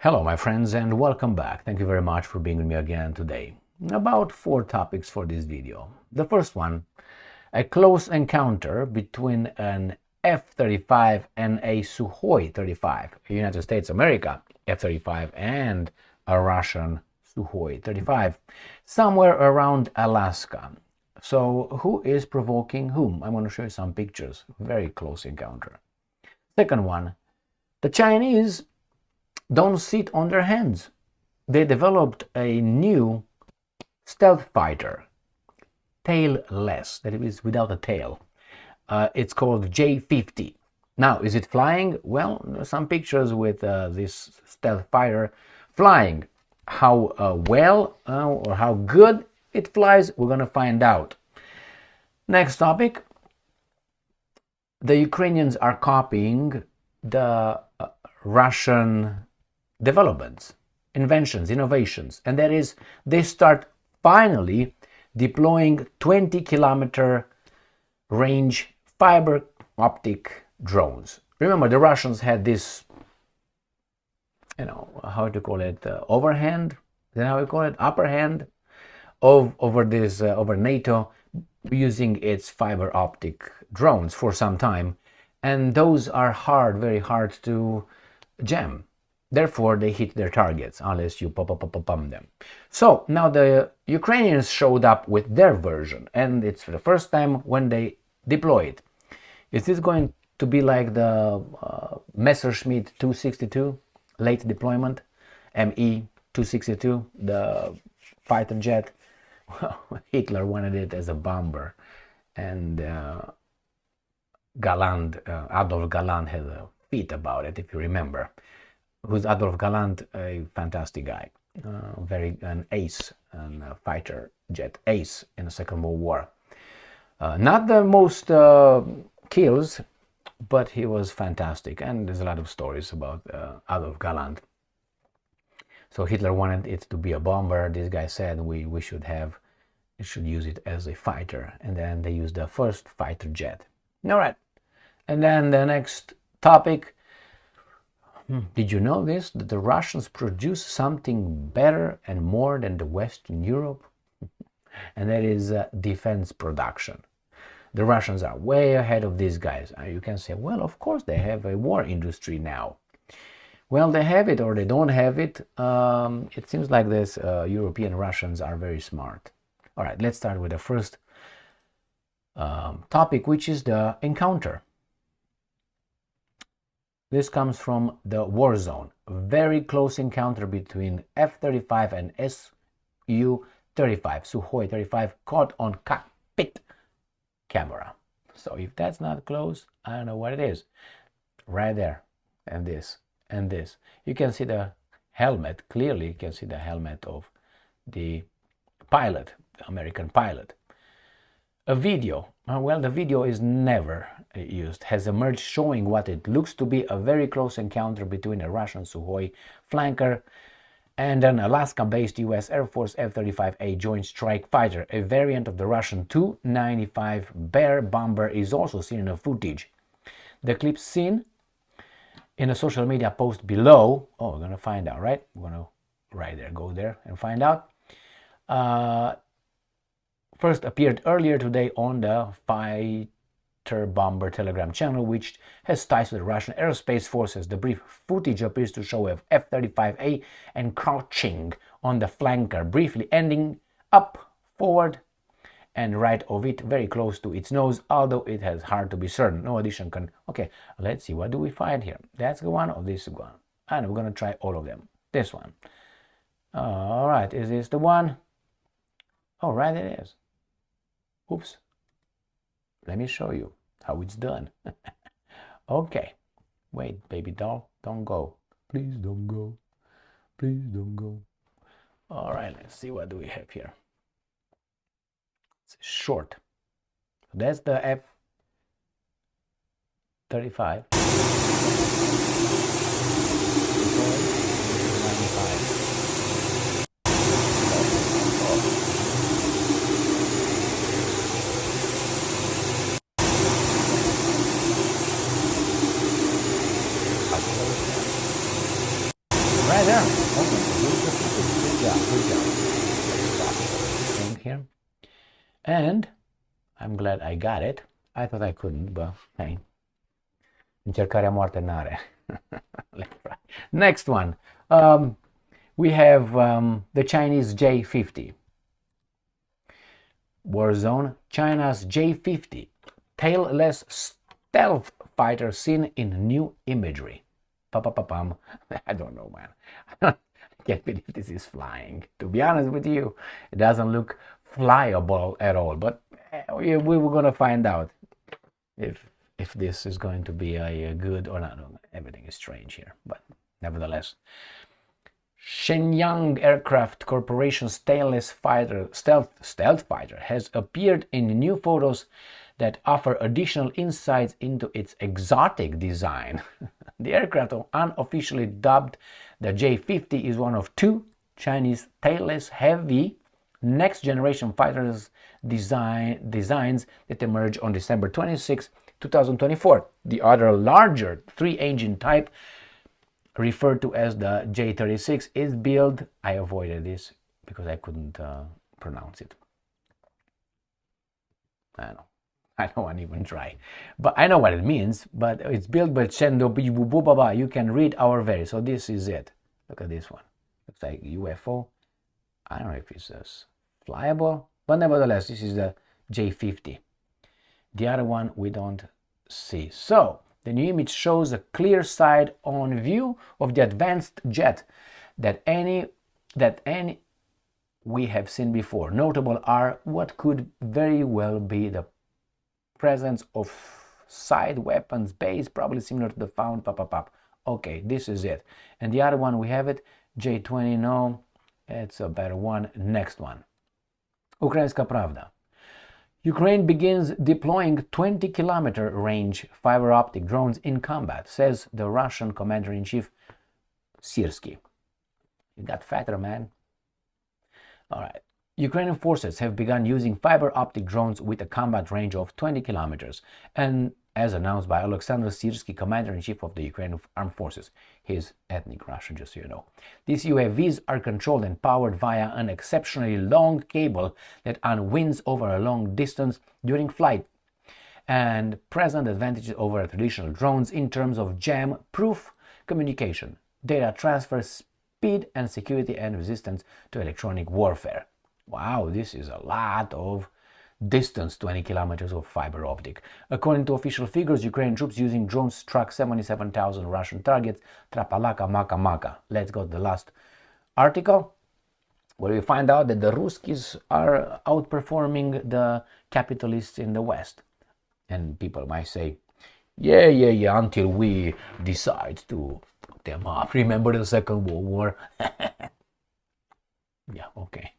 Hello my friends and welcome back. Thank you very much for being with me again today. About 4 topics for this video. The first one, a close encounter between an F-35 and a Su-35, United States America F-35 and a Russian Su-35, somewhere around Alaska. So who is provoking whom? I'm going to show you some pictures. Very close encounter. Second one, the Chinese don't sit on their hands. They developed a new stealth fighter, tailless, that is without a tail. It's called J-50. Now, is it flying? Well, some pictures with this stealth fighter flying. How well or how good it flies, we're going to find out. Next topic. The Ukrainians are copying the Russian developments, inventions, innovations, and that is they start finally deploying 20-kilometer range fiber optic drones. Remember, the Russians had this, how to call it, overhand, is that how we call it, upper hand over NATO, using its fiber optic drones for some time, and those are hard, very hard to jam. Therefore, they hit their targets unless you pump them. So now the Ukrainians showed up with their version, and it's for the first time when they deploy it. Is this going to be like the Messerschmitt 262 late deployment, ME 262, the fighter jet? Well, Hitler wanted it as a bomber, and Adolf Galland had a fit about it, if you remember. Who's Adolf Galland? A fantastic guy, an ace, and a fighter jet ace in the Second World War. Not the most kills, but he was fantastic, and there's a lot of stories about Adolf Galland. So Hitler wanted it to be a bomber. This guy said we should use it as a fighter, and then they used the first fighter jet. All right, and then the next topic. Did you know this? That the Russians produce something better and more than the Western Europe? And that is defense production. The Russians are way ahead of these guys. You can say, well, of course they have a war industry now. Well, they have it or they don't have it. It seems like this European Russians are very smart. All right, let's start with the first topic, which is the encounter. This comes from the war zone. Very close encounter between F-35 and Su-35, Su-35, caught on cockpit camera. So if that's not close, I don't know what it is. Right there, and this, and this. You can see the helmet, clearly you can see the helmet of the pilot, the American pilot. A video, well, the video is never used, has emerged showing what it looks to be a very close encounter between a Russian Sukhoi flanker and an Alaska-based US Air Force F-35A Joint Strike Fighter. A variant of the Russian Tu-95 Bear bomber is also seen in the footage. The clip seen in a social media post below, we're going to find out, right? We're going to right there, go there and find out. First appeared earlier today on the Fighter Bomber Telegram channel, which has ties to the Russian Aerospace Forces. The brief footage appears to show a F-35A encroaching on the flanker, briefly ending up, forward, and right of it, very close to its nose, although it has hard to be certain. No addition can... Okay, let's see, what do we find here? That's the one or this one? And we're going to try all of them. This one. All right, is this the one? Oh, right, it is. Oops. Let me show you how it's done. Okay. Wait, baby doll, don't go. Please don't go. Please don't go. All right, let's see what do we have here. It's short. That's the F-35. Right there. Okay. Good job. Good job. Thing here. And I'm glad I got it. I thought I couldn't, but hey. Încercarea moarte n-are. Next one. We have the Chinese J-50. Warzone. China's J-50. Tailless stealth fighter seen in new imagery. Pa-pa-pa-pam. I don't know, man. I can't believe this is flying. To be honest with you, it doesn't look flyable at all. But we were going to find out if this is going to be a good or not. Everything is strange here, but nevertheless. Shenyang Aircraft Corporation's Tailless fighter, stealth fighter has appeared in new photos that offer additional insights into its exotic design. The aircraft, unofficially dubbed the J-50, is one of two Chinese tailless heavy next-generation fighters designs that emerged on December 26, 2024. The other larger three-engine type, referred to as the J-36, is built. I avoided this because I couldn't pronounce it. I don't want to even try, but I know what it means. But it's built by Chendo. You can read our very. So this is it. Look at this one. Looks like UFO. I don't know if it's flyable, but nevertheless, this is the J-50. The other one we don't see. So the new image shows a clear side-on view of the advanced jet that any we have seen before. Notable are what could very well be the presence of side weapons base, probably similar to the found pop. Okay, this is it. And the other one we have it, J-20. No, it's a better one. Next one. Ukrainska Pravda. Ukraine begins deploying 20-kilometer range fiber-optic drones in combat, says the Russian commander-in-chief Syrsky. You got fatter, man. All right. Ukrainian forces have begun using fiber-optic drones with a combat range of 20 kilometers, and as announced by Alexander Syrsky, commander-in-chief of the Ukrainian Armed Forces. He is ethnic Russian, just so you know. These UAVs are controlled and powered via an exceptionally long cable that unwinds over a long distance during flight, and present advantages over traditional drones in terms of jam-proof communication, data transfer speed, and security and resistance to electronic warfare. Wow, this is a lot of distance, 20 kilometers of fiber optic. According to official figures, Ukrainian troops using drones struck 77,000 Russian targets. Trapalaka, maka. Let's go to the last article, where we find out that the Ruskies are outperforming the capitalists in the West. And people might say, yeah, until we decide to put them off. Remember the Second World War? Yeah, okay.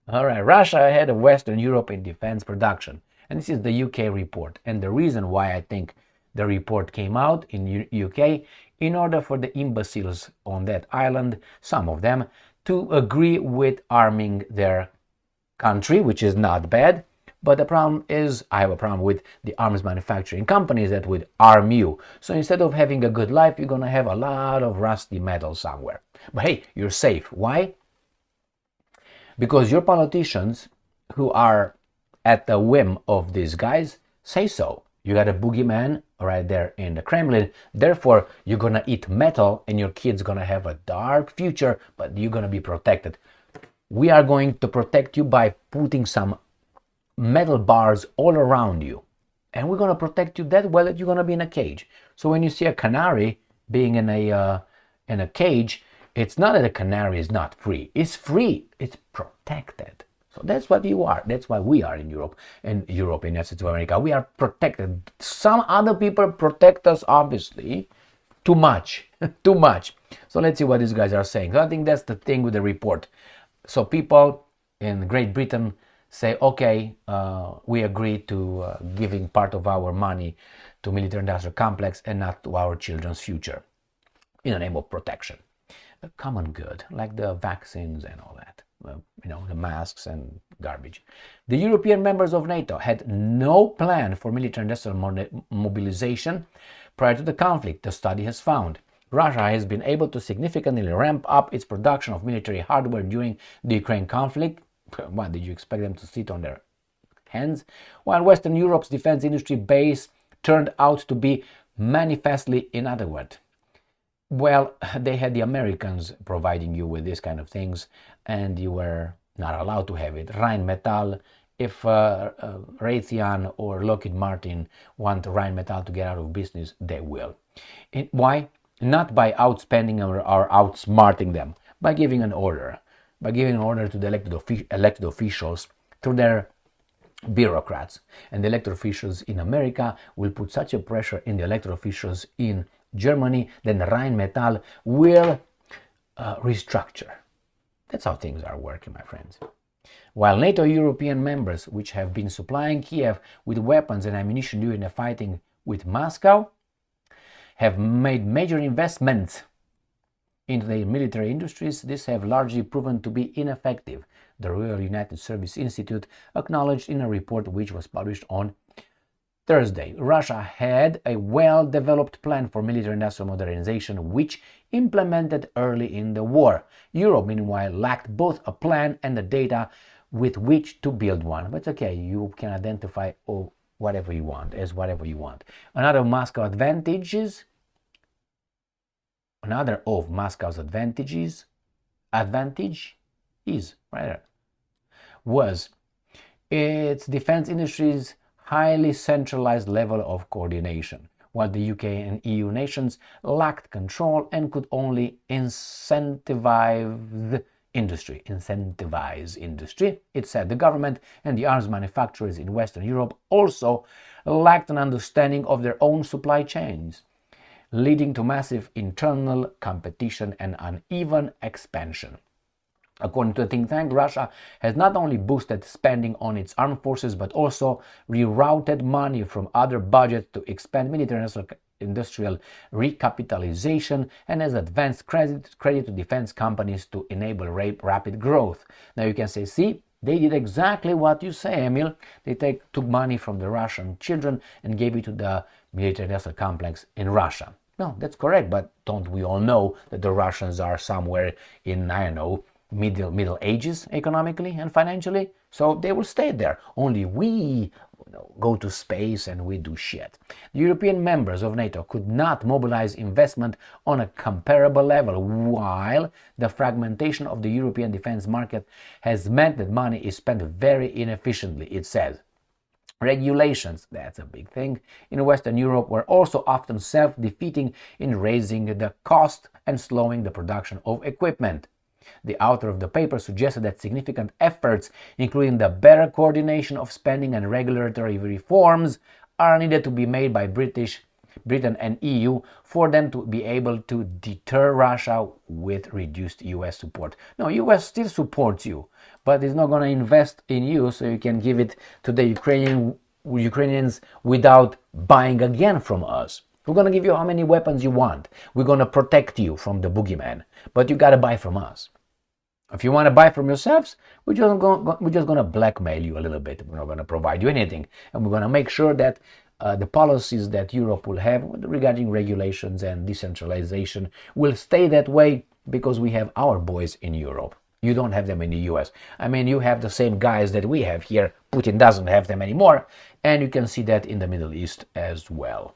All right, Russia ahead of Western Europe in defense production. And this is the UK report. And the reason why I think the report came out in UK, in order for the imbeciles on that island, some of them, to agree with arming their country, which is not bad. But the problem is, I have a problem with the arms manufacturing companies that would arm you. So instead of having a good life, you're going to have a lot of rusty metal somewhere. But hey, you're safe. Why? Because your politicians, who are at the whim of these guys, say so. You got a boogeyman right there in the Kremlin. Therefore, you're going to eat metal and your kid's going to have a dark future, but you're going to be protected. We are going to protect you by putting some metal bars all around you. And we're going to protect you that well that you're going to be in a cage. So when you see a canary being in a cage, it's not that a canary is not free. It's free. It's protected. So that's what you are. That's why we are in Europe. And Europe, in United States of America, we are protected. Some other people protect us, obviously, too much. Too much. So let's see what these guys are saying. So I think that's the thing with the report. So people in Great Britain say, okay, we agree to giving part of our money to military-industrial complex and not to our children's future in the name of protection. A common good, like the vaccines and all that, the masks and garbage. The European members of NATO had no plan for military-industrial mobilization prior to the conflict, the study has found. Russia has been able to significantly ramp up its production of military hardware during the Ukraine conflict. What, did you expect them to sit on their hands? While Western Europe's defense industry base turned out to be manifestly inadequate. Well, they had the Americans providing you with these kind of things, and you were not allowed to have it. Rheinmetall, if Raytheon or Lockheed Martin want Rheinmetall to get out of business, they will. Why? Not by outspending or outsmarting them, by giving an order. By giving an order to the elected officials through their bureaucrats. And the elected officials in America will put such a pressure in the elected officials in Germany, then Rheinmetall will restructure. That's how things are working, my friends. While NATO European members, which have been supplying Kiev with weapons and ammunition during the fighting with Moscow, have made major investments into their military industries, these have largely proven to be ineffective, the Royal United Service Institute acknowledged in a report which was published on Thursday. Russia had a well-developed plan for military-industrial modernization, which implemented early in the war. Europe, meanwhile, lacked both a plan and the data with which to build one. But okay, you can identify whatever you want as whatever you want. Another of Moscow's advantages was its defense industry's highly centralized level of coordination, while the UK and EU nations lacked control and could only incentivize industry. It said the government and the arms manufacturers in Western Europe also lacked an understanding of their own supply chains, leading to massive internal competition and uneven expansion. According to the think tank, Russia has not only boosted spending on its armed forces, but also rerouted money from other budgets to expand military industrial recapitalization and has advanced credit to defense companies to enable rapid growth. Now you can say, see, they did exactly what you say, Emil. They took money from the Russian children and gave it to the military industrial complex in Russia. No, that's correct, but don't we all know that the Russians are somewhere in, I don't know, middle ages economically and financially, so they will stay there. Only we go to space and we do shit. The European members of NATO could not mobilize investment on a comparable level, while the fragmentation of the European defense market has meant that money is spent very inefficiently, it says. Regulations, that's a big thing, in Western Europe were also often self-defeating in raising the cost and slowing the production of equipment. The author of the paper suggested that significant efforts, including the better coordination of spending and regulatory reforms, are needed to be made by Britain and EU for them to be able to deter Russia with reduced US support. No, US still supports you, but it's not going to invest in you so you can give it to the Ukrainians without buying again from us. We're going to give you how many weapons you want. We're going to protect you from the boogeyman, but you got to buy from us. If you want to buy from yourselves, we're just going to blackmail you a little bit. We're not going to provide you anything. And we're going to make sure that the policies that Europe will have regarding regulations and decentralization will stay that way because we have our boys in Europe. You don't have them in the US. I mean, you have the same guys that we have here. Putin doesn't have them anymore. And you can see that in the Middle East as well.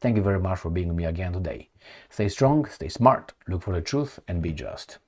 Thank you very much for being with me again today. Stay strong, stay smart, look for the truth, and be just.